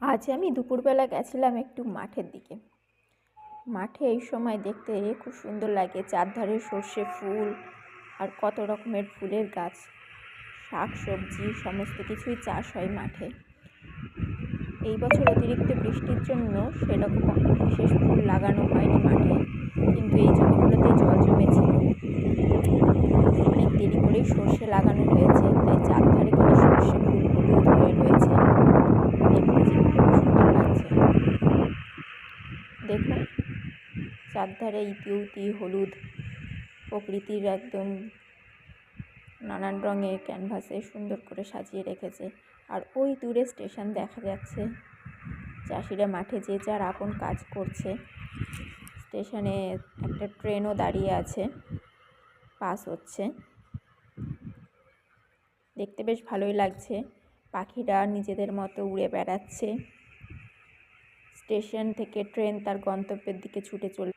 আজ আমি দুপুরবেলা গেছিলাম একটু মাঠের দিকে। মাঠে এই সময় দেখতে খুব সুন্দর লাগে, চারধারে সর্ষে ফুল আর কত রকমের ফুলের গাছ, শাক সবজি সমস্ত কিছুই চাষ হয় মাঠে। এই বছর অতিরিক্ত বৃষ্টির জন্য সেরকম বিশেষ ফুল লাগানো হয়নি মাঠে, কিন্তু এই জমিগুলোতে জল জমেছিল। অনেক দেরি করেই সর্ষে লাগানো হয়েছে, তাই চারধারে করে সর্ষে ফুল হলুদ হয়ে রয়েছে। দেখতে যে খুব সুন্দর লাগছে। দেখুন, চারধারে ইতিউতি হলুদ, প্রকৃতির একদম নানান রঙের ক্যানভাসে সুন্দর করে সাজিয়ে রেখেছে। আর ওই দূরে স্টেশন দেখা যাচ্ছে, চাষিরা মাঠে যে যার আপন কাজ করছে। স্টেশনে একটা ট্রেনও দাঁড়িয়ে আছে, পাস হচ্ছে। দেখতে বেশ ভালোই লাগছে, পাখিরা নিজেদের মতো উড়ে বেড়াচ্ছে। স্টেশন থেকে ট্রেন তার গন্তব্যের দিকে ছুটে চলে